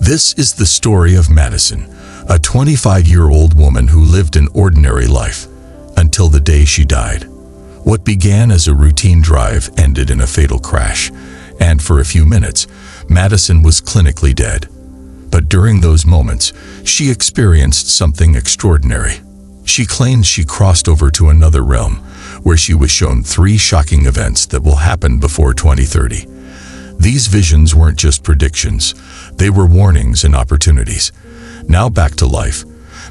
This is the story of Madison, a 25-year-old woman who lived an ordinary life until the day she died. What began as a routine drive ended in a fatal crash, and for a few minutes, Madison was clinically dead. But during those moments, she experienced something extraordinary. She claims she crossed over to another realm, where she was shown 3 shocking events that will happen before 2030. These visions weren't just predictions, they were warnings and opportunities. Now back to life.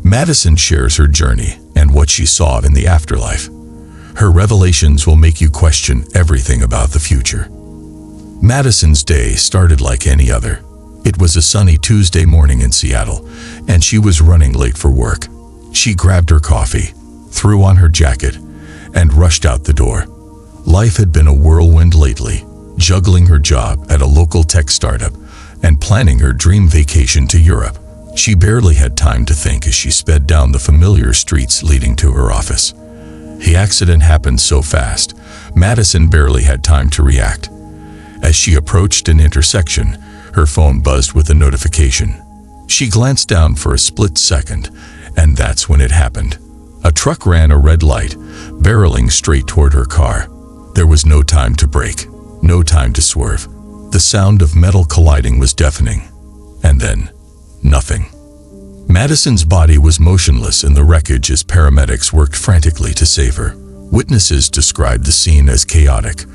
Madison shares her journey and what she saw in the afterlife. Her revelations will make you question everything about the future. Madison's day started like any other. It was a sunny Tuesday morning in Seattle, and she was running late for work. She grabbed her coffee, threw on her jacket, and rushed out the door. Life had been a whirlwind lately, juggling her job at a local tech startup and planning her dream vacation to Europe. She barely had time to think as she sped down the familiar streets leading to her office. The accident happened so fast, Madison barely had time to react. As she approached an intersection, her phone buzzed with a notification. She glanced down for a split second, and that's when it happened. A truck ran a red light, barreling straight toward her car. There was no time to brake, no time to swerve. The sound of metal colliding was deafening. And then, nothing. Madison's body was motionless in the wreckage as paramedics worked frantically to save her. Witnesses described the scene as chaotic,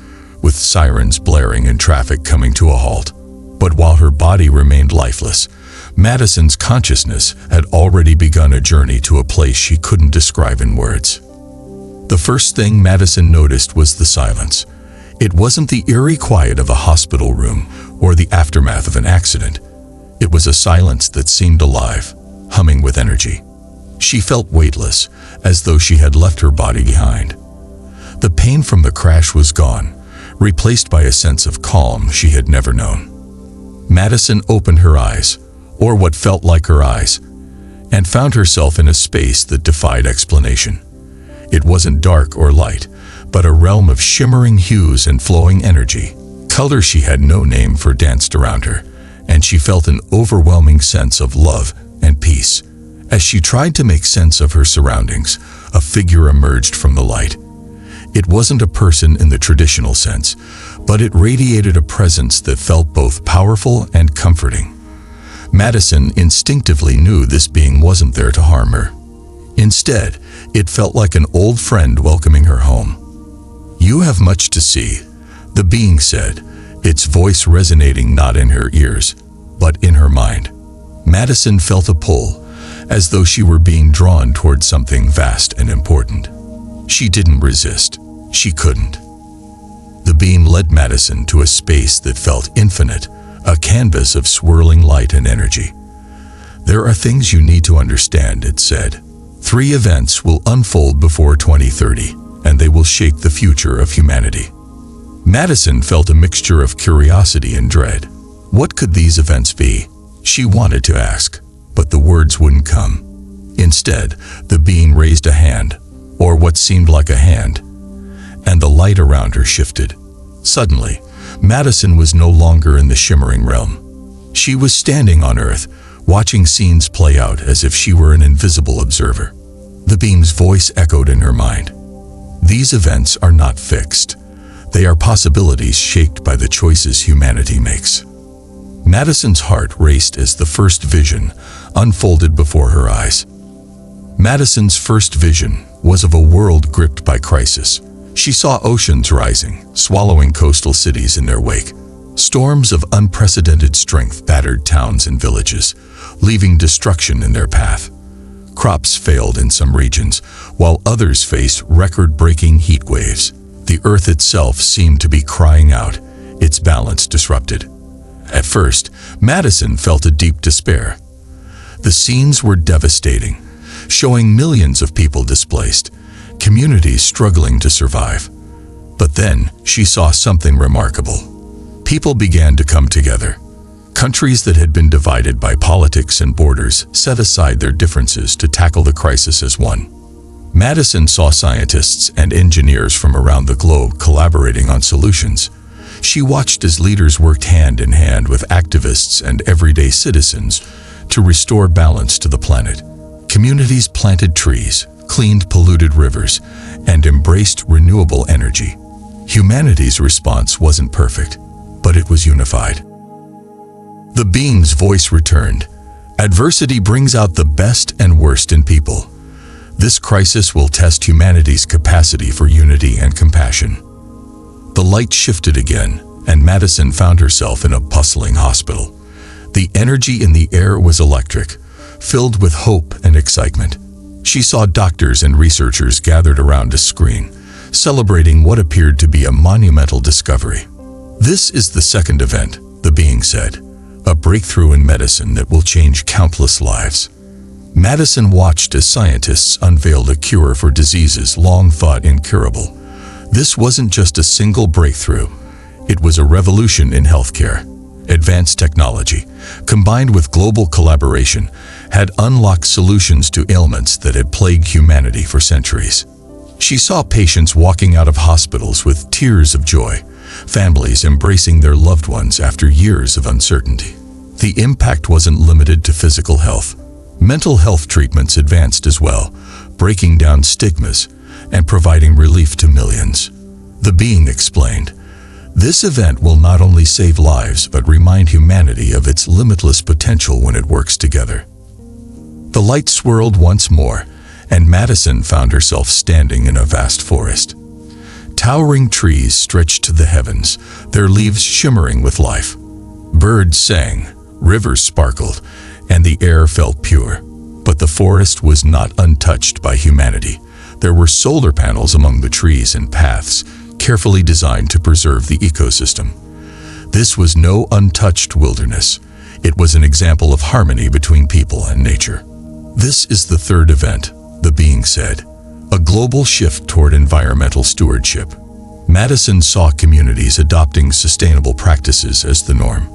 with sirens blaring and traffic coming to a halt. But while her body remained lifeless, Madison's consciousness had already begun a journey to a place she couldn't describe in words. The first thing Madison noticed was the silence. It wasn't the eerie quiet of a hospital room or the aftermath of an accident. It was a silence that seemed alive, humming with energy. She felt weightless, as though she had left her body behind. The pain from the crash was gone, replaced by a sense of calm she had never known. Madison opened her eyes, or what felt like her eyes, and found herself in a space that defied explanation. It wasn't dark or light, but a realm of shimmering hues and flowing energy. Color she had no name for danced around her, and she felt an overwhelming sense of love and peace. As she tried to make sense of her surroundings, a figure emerged from the light. It wasn't a person in the traditional sense, but it radiated a presence that felt both powerful and comforting. Madison instinctively knew this being wasn't there to harm her. Instead, it felt like an old friend welcoming her home. "You have much to see," the being said, its voice resonating not in her ears, but in her mind. Madison felt a pull, as though she were being drawn toward something vast and important. She didn't resist. She couldn't. The beam led Madison to a space that felt infinite, a canvas of swirling light and energy. "There are things you need to understand," it said. 3 events will unfold before 2030, and they will shape the future of humanity. Madison felt a mixture of curiosity and dread. What could these events be? She wanted to ask, but the words wouldn't come. Instead, the being raised a hand, or what seemed like a hand, and the light around her shifted. Suddenly, Madison was no longer in the shimmering realm. She was standing on Earth, watching scenes play out as if she were an invisible observer. The being's voice echoed in her mind. "These events are not fixed. They are possibilities shaped by the choices humanity makes." Madison's heart raced as the first vision unfolded before her eyes. Madison's first vision was of a world gripped by crisis. She saw oceans rising, swallowing coastal cities in their wake. Storms of unprecedented strength battered towns and villages, leaving destruction in their path. Crops failed in some regions, while others faced record-breaking heat waves. The earth itself seemed to be crying out, its balance disrupted. At first, Madison felt a deep despair. The scenes were devastating, showing millions of people displaced, communities struggling to survive. But then, she saw something remarkable. People began to come together. Countries that had been divided by politics and borders set aside their differences to tackle the crisis as one. Madison saw scientists and engineers from around the globe collaborating on solutions. She watched as leaders worked hand in hand with activists and everyday citizens to restore balance to the planet. Communities planted trees, cleaned polluted rivers, and embraced renewable energy. Humanity's response wasn't perfect, but it was unified. The being's voice returned. Adversity brings out the best and worst in people. This crisis will test humanity's capacity for unity and compassion. The light shifted again, and Madison found herself in a bustling hospital. The energy in the air was electric, filled with hope and excitement. She saw doctors and researchers gathered around a screen, celebrating what appeared to be a monumental discovery. "This is the second event," the being said, "a breakthrough in medicine that will change countless lives." Madison watched as scientists unveiled a cure for diseases long thought incurable. This wasn't just a single breakthrough. It was a revolution in healthcare. Advanced technology, combined with global collaboration, had unlocked solutions to ailments that had plagued humanity for centuries. She saw patients walking out of hospitals with tears of joy, families embracing their loved ones after years of uncertainty. The impact wasn't limited to physical health. Mental health treatments advanced as well, breaking down stigmas and providing relief to millions. The being explained, "This event will not only save lives but remind humanity of its limitless potential when it works together." The light swirled once more, and Madison found herself standing in a vast forest. Towering trees stretched to the heavens, their leaves shimmering with life. Birds sang, rivers sparkled, and the air felt pure. But the forest was not untouched by humanity. There were solar panels among the trees and paths, carefully designed to preserve the ecosystem. This was no untouched wilderness. It was an example of harmony between people and nature. "This is the third event," the being said, "a global shift toward environmental stewardship." Madison saw communities adopting sustainable practices as the norm.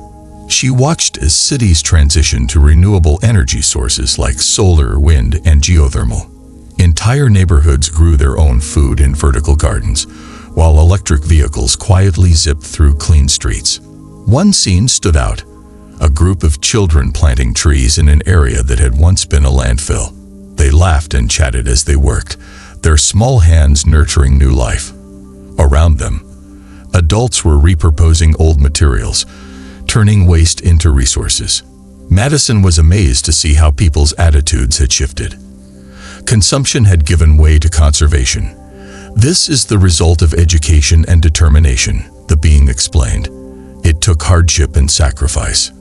She watched as cities transitioned to renewable energy sources like solar, wind, and geothermal. Entire neighborhoods grew their own food in vertical gardens, while electric vehicles quietly zipped through clean streets. One scene stood out: a group of children planting trees in an area that had once been a landfill. They laughed and chatted as they worked, their small hands nurturing new life. Around them, adults were repurposing old materials, turning waste into resources. Madison was amazed to see how people's attitudes had shifted. Consumption had given way to conservation. "This is the result of education and determination," the being explained. "It took hardship and sacrifice,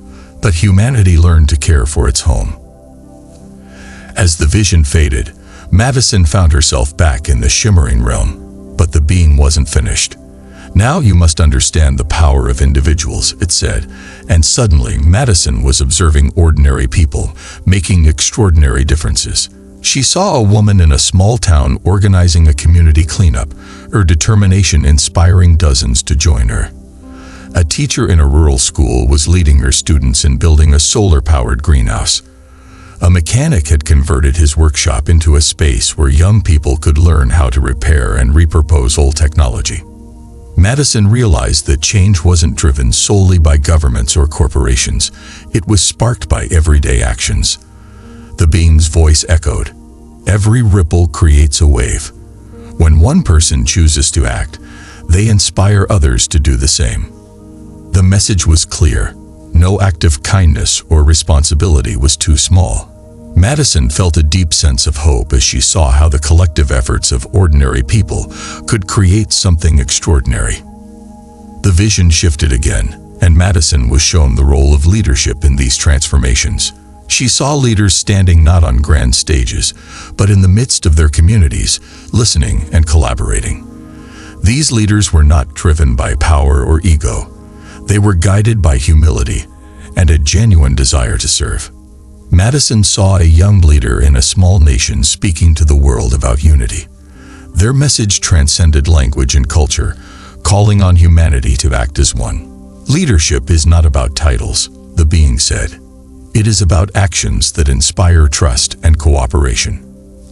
but humanity learned to care for its home." As the vision faded, Madison found herself back in the shimmering realm, but the being wasn't finished. "Now you must understand the power of individuals," it said, and suddenly Madison was observing ordinary people making extraordinary differences. She saw a woman in a small town organizing a community cleanup, her determination inspiring dozens to join her. A teacher in a rural school was leading her students in building a solar-powered greenhouse. A mechanic had converted his workshop into a space where young people could learn how to repair and repurpose old technology. Madison realized that change wasn't driven solely by governments or corporations. It was sparked by everyday actions. The being's voice echoed, "Every ripple creates a wave. When one person chooses to act, they inspire others to do the same." The message was clear. No act of kindness or responsibility was too small. Madison felt a deep sense of hope as she saw how the collective efforts of ordinary people could create something extraordinary. The vision shifted again, and Madison was shown the role of leadership in these transformations. She saw leaders standing not on grand stages, but in the midst of their communities, listening and collaborating. These leaders were not driven by power or ego. They were guided by humility and a genuine desire to serve. Madison saw a young leader in a small nation speaking to the world about unity. Their message transcended language and culture, calling on humanity to act as one. "Leadership is not about titles," the being said. "It is about actions that inspire trust and cooperation."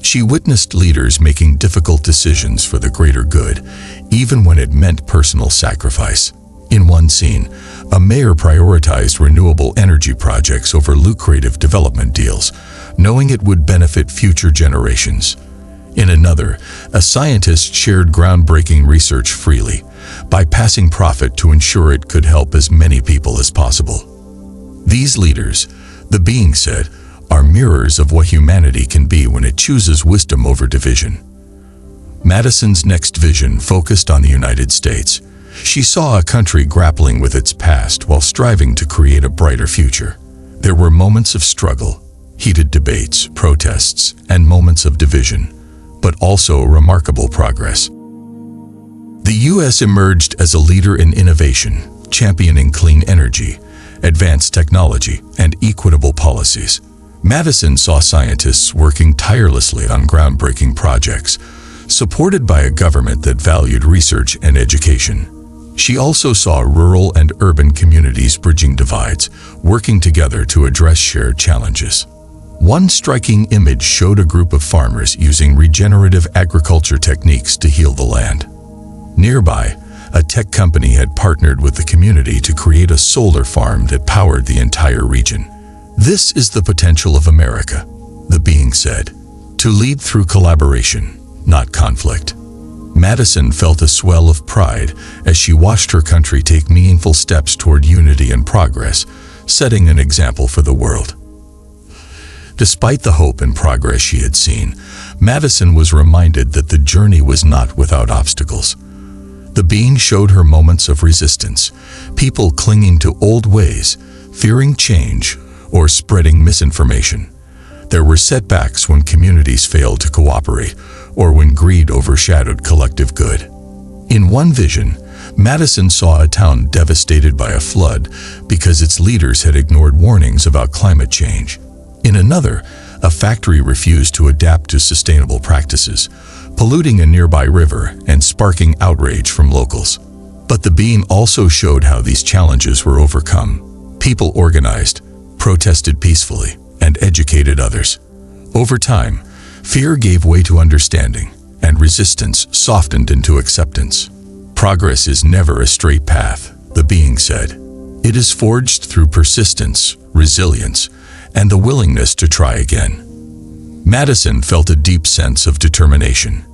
She witnessed leaders making difficult decisions for the greater good, even when it meant personal sacrifice. In one scene, a mayor prioritized renewable energy projects over lucrative development deals, knowing it would benefit future generations. In another, a scientist shared groundbreaking research freely, bypassing profit to ensure it could help as many people as possible. These leaders, the being said, are mirrors of what humanity can be when it chooses wisdom over division. Madison's next vision focused on the United States. She saw a country grappling with its past while striving to create a brighter future. There were moments of struggle, heated debates, protests, and moments of division, but also remarkable progress. The U.S. emerged as a leader in innovation, championing clean energy, advanced technology, and equitable policies. Madison saw scientists working tirelessly on groundbreaking projects, supported by a government that valued research and education. She also saw rural and urban communities bridging divides, working together to address shared challenges. One striking image showed a group of farmers using regenerative agriculture techniques to heal the land. Nearby, a tech company had partnered with the community to create a solar farm that powered the entire region. This is the potential of America, the being said, to lead through collaboration, not conflict. Madison felt a swell of pride as she watched her country take meaningful steps toward unity and progress, setting an example for the world. Despite the hope and progress she had seen, Madison was reminded that the journey was not without obstacles. The being showed her moments of resistance, people clinging to old ways, fearing change, or spreading misinformation. There were setbacks when communities failed to cooperate, or when greed overshadowed collective good. In one vision, Madison saw a town devastated by a flood because its leaders had ignored warnings about climate change. In another, a factory refused to adapt to sustainable practices, polluting a nearby river and sparking outrage from locals. But the being also showed how these challenges were overcome. People organized, protested peacefully, and educated others. Over time, fear gave way to understanding, and resistance softened into acceptance. Progress is never a straight path, the being said. It is forged through persistence, resilience, and the willingness to try again. Madison felt a deep sense of determination.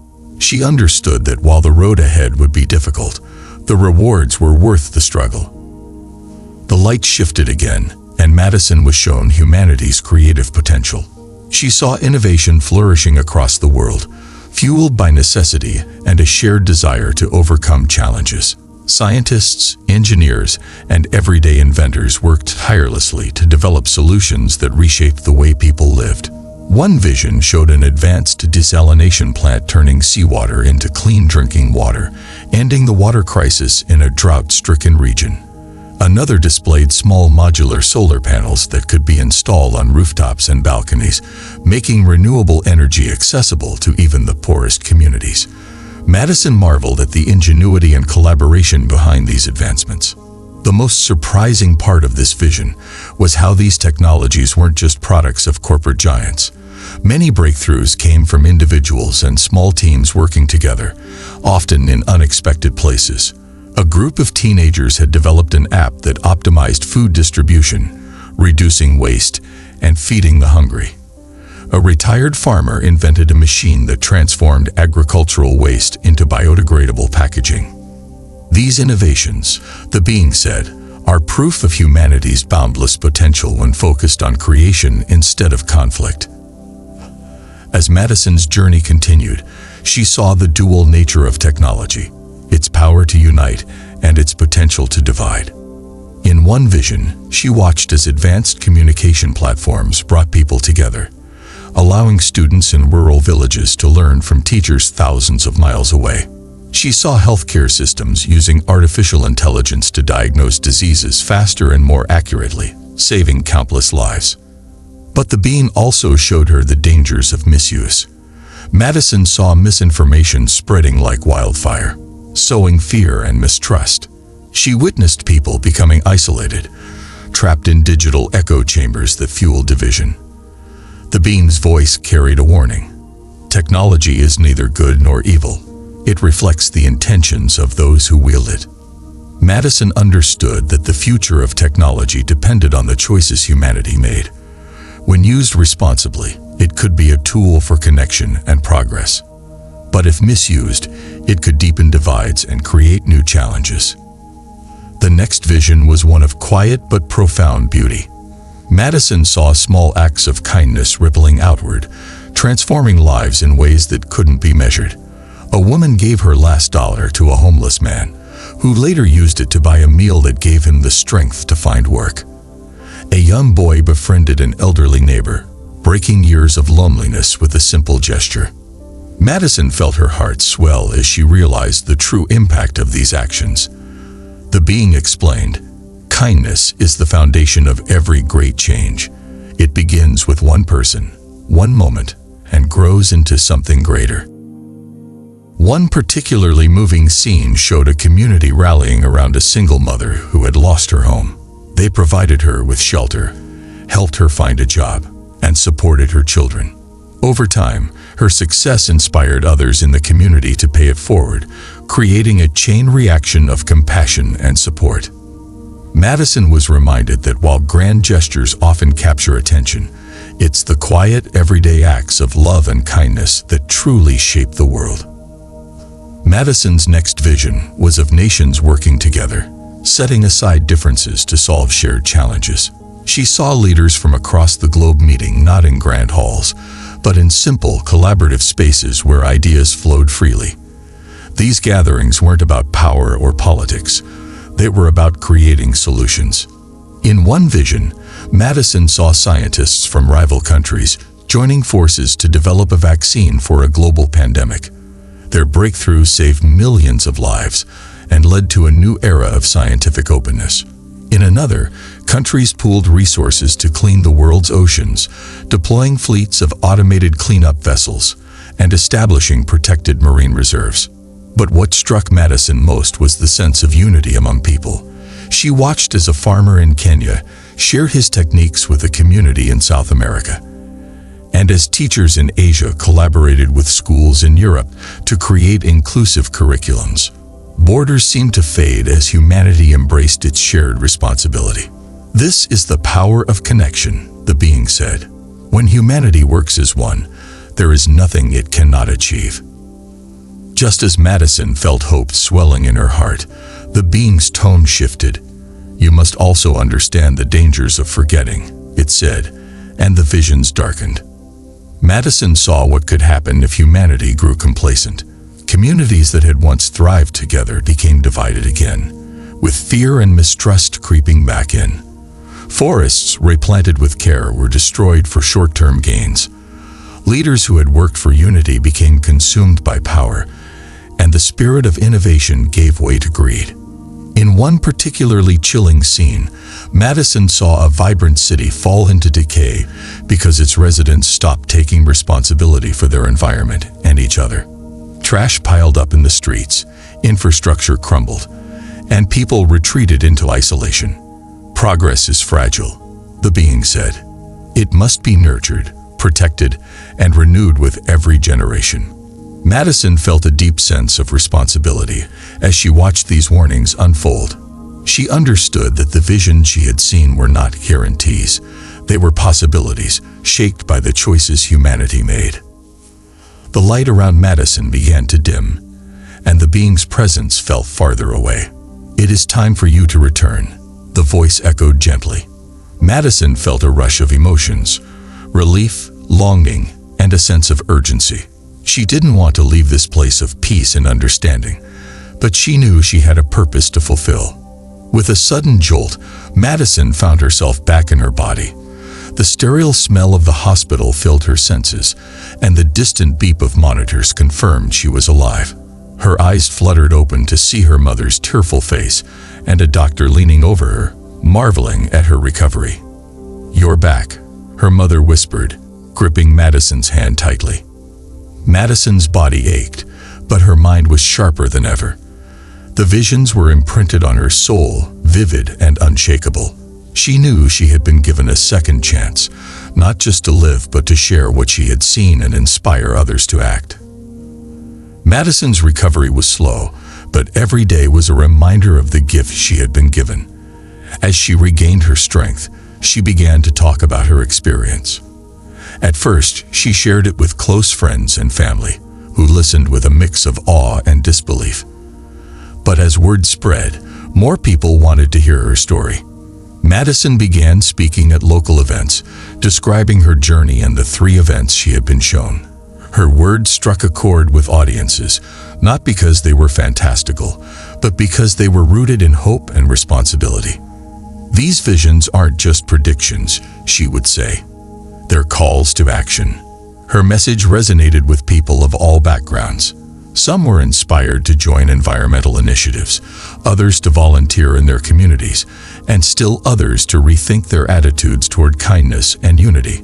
She understood that while the road ahead would be difficult, the rewards were worth the struggle. The light shifted again, and Madison was shown humanity's creative potential. She saw innovation flourishing across the world, fueled by necessity and a shared desire to overcome challenges. Scientists, engineers, and everyday inventors worked tirelessly to develop solutions that reshaped the way people lived. One vision showed an advanced desalination plant turning seawater into clean drinking water, ending the water crisis in a drought-stricken region. Another displayed small modular solar panels that could be installed on rooftops and balconies, making renewable energy accessible to even the poorest communities. Madison marveled at the ingenuity and collaboration behind these advancements. The most surprising part of this vision was how these technologies weren't just products of corporate giants. Many breakthroughs came from individuals and small teams working together, often in unexpected places. A group of teenagers had developed an app that optimized food distribution, reducing waste, and feeding the hungry. A retired farmer invented a machine that transformed agricultural waste into biodegradable packaging. These innovations, the being said, are proof of humanity's boundless potential when focused on creation instead of conflict. As Madison's journey continued, she saw the dual nature of technology, its power to unite and its potential to divide. In one vision, she watched as advanced communication platforms brought people together, allowing students in rural villages to learn from teachers thousands of miles away. She saw healthcare systems using artificial intelligence to diagnose diseases faster and more accurately, saving countless lives. But the being also showed her the dangers of misuse. Madison saw misinformation spreading like wildfire, sowing fear and mistrust. She witnessed people becoming isolated, trapped in digital echo chambers that fueled division. The being's voice carried a warning. Technology is neither good nor evil. It reflects the intentions of those who wield it. Madison understood that the future of technology depended on the choices humanity made. When used responsibly, it could be a tool for connection and progress. But if misused, it could deepen divides and create new challenges. The next vision was one of quiet but profound beauty. Madison saw small acts of kindness rippling outward, transforming lives in ways that couldn't be measured. A woman gave her last dollar to a homeless man, who later used it to buy a meal that gave him the strength to find work. A young boy befriended an elderly neighbor, breaking years of loneliness with a simple gesture. Madison felt her heart swell as she realized the true impact of these actions. The being explained, "Kindness is the foundation of every great change. It begins with one person, one moment, and grows into something greater." One particularly moving scene showed a community rallying around a single mother who had lost her home. They provided her with shelter, helped her find a job, and supported her children. Over time, her success inspired others in the community to pay it forward, creating a chain reaction of compassion and support. Madison was reminded that while grand gestures often capture attention, it's the quiet, everyday acts of love and kindness that truly shape the world. Madison's next vision was of nations working together, setting aside differences to solve shared challenges. She saw leaders from across the globe meeting not in grand halls, but in simple, collaborative spaces where ideas flowed freely. These gatherings weren't about power or politics. They were about creating solutions. In one vision, Madison saw scientists from rival countries joining forces to develop a vaccine for a global pandemic. Their breakthrough saved millions of lives and led to a new era of scientific openness. In another, countries pooled resources to clean the world's oceans, deploying fleets of automated cleanup vessels and establishing protected marine reserves. But what struck Madison most was the sense of unity among people. She watched as a farmer in Kenya shared his techniques with a community in South America, and as teachers in Asia collaborated with schools in Europe to create inclusive curriculums. Borders seemed to fade as humanity embraced its shared responsibility. "This is the power of connection," the being said. "When humanity works as one, there is nothing it cannot achieve." Just as Madison felt hope swelling in her heart, the being's tone shifted. "You must also understand the dangers of forgetting," it said, and the visions darkened. Madison saw what could happen if humanity grew complacent. Communities that had once thrived together became divided again, with fear and mistrust creeping back in. Forests replanted with care were destroyed for short-term gains. Leaders who had worked for unity became consumed by power, and the spirit of innovation gave way to greed. In one particularly chilling scene, Madison saw a vibrant city fall into decay because its residents stopped taking responsibility for their environment and each other. Trash piled up in the streets, infrastructure crumbled, and people retreated into isolation. "Progress is fragile," the being said. "It must be nurtured, protected, and renewed with every generation." Madison felt a deep sense of responsibility as she watched these warnings unfold. She understood that the visions she had seen were not guarantees. They were possibilities, shaped by the choices humanity made. The light around Madison began to dim, and the being's presence fell farther away. "It is time for you to return," the voice echoed gently. Madison felt a rush of emotions, relief, longing, and a sense of urgency. She didn't want to leave this place of peace and understanding, but she knew she had a purpose to fulfill. With a sudden jolt, Madison found herself back in her body. The sterile smell of the hospital filled her senses, and the distant beep of monitors confirmed she was alive. Her eyes fluttered open to see her mother's tearful face and a doctor leaning over her, marveling at her recovery. "You're back," her mother whispered, gripping Madison's hand tightly. Madison's body ached, but her mind was sharper than ever. The visions were imprinted on her soul, vivid and unshakable. She knew she had been given a second chance, not just to live but to share what she had seen and inspire others to act. Madison's recovery was slow, but every day was a reminder of the gift she had been given. As she regained her strength, she began to talk about her experience. At first, she shared it with close friends and family, who listened with a mix of awe and disbelief. But as word spread, more people wanted to hear her story. Madison began speaking at local events, describing her journey and the 3 events she had been shown. Her words struck a chord with audiences, not because they were fantastical, but because they were rooted in hope and responsibility. These visions aren't just predictions, she would say. They're calls to action. Her message resonated with people of all backgrounds. Some were inspired to join environmental initiatives, others to volunteer in their communities, and still others to rethink their attitudes toward kindness and unity.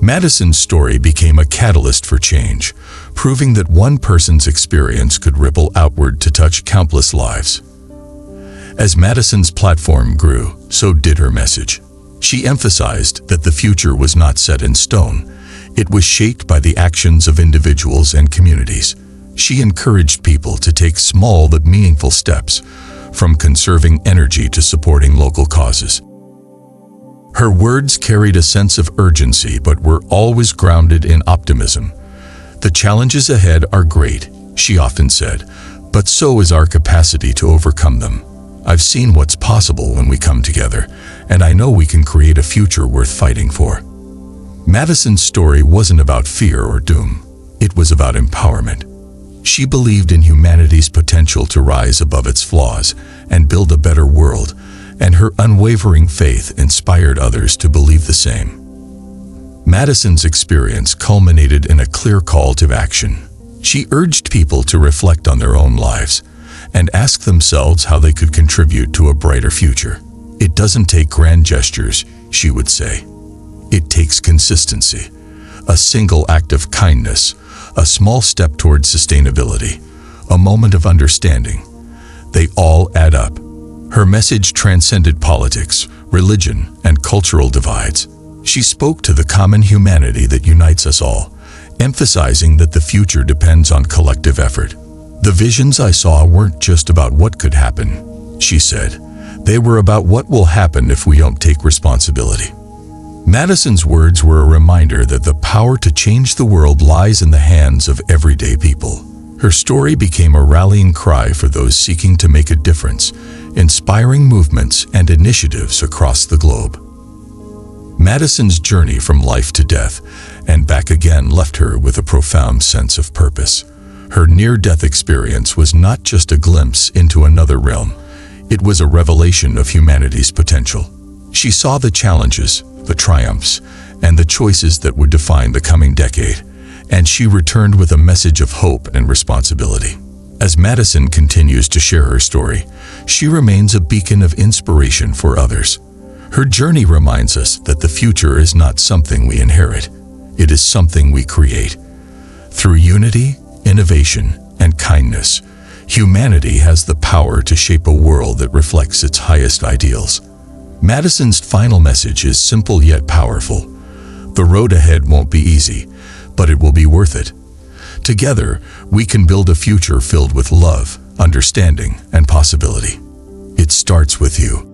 Madison's story became a catalyst for change, proving that one person's experience could ripple outward to touch countless lives. As Madison's platform grew, so did her message. She emphasized that the future was not set in stone. It was shaped by the actions of individuals and communities. She encouraged people to take small but meaningful steps, from conserving energy to supporting local causes. Her words carried a sense of urgency but were always grounded in optimism. "The challenges ahead are great," she often said, "but so is our capacity to overcome them. I've seen what's possible when we come together, and I know we can create a future worth fighting for." Madison's story wasn't about fear or doom. It was about empowerment. She believed in humanity's potential to rise above its flaws and build a better world, and her unwavering faith inspired others to believe the same. Madison's experience culminated in a clear call to action. She urged people to reflect on their own lives and ask themselves how they could contribute to a brighter future. "It doesn't take grand gestures," she would say. "It takes consistency, a single act of kindness, a small step toward sustainability, a moment of understanding. They all add up." Her message transcended politics, religion, and cultural divides. She spoke to the common humanity that unites us all, emphasizing that the future depends on collective effort. "The visions I saw weren't just about what could happen," she said. "They were about what will happen if we don't take responsibility." Madison's words were a reminder that the power to change the world lies in the hands of everyday people. Her story became a rallying cry for those seeking to make a difference, inspiring movements and initiatives across the globe. Madison's journey from life to death and back again left her with a profound sense of purpose. Her near-death experience was not just a glimpse into another realm. It was a revelation of humanity's potential. She saw the challenges, the triumphs, and the choices that would define the coming decade, and she returned with a message of hope and responsibility. As Madison continues to share her story, she remains a beacon of inspiration for others. Her journey reminds us that the future is not something we inherit. It is something we create. Through unity, innovation, and kindness, humanity has the power to shape a world that reflects its highest ideals. Madison's final message is simple yet powerful. The road ahead won't be easy, but it will be worth it. Together, we can build a future filled with love, understanding, and possibility. It starts with you.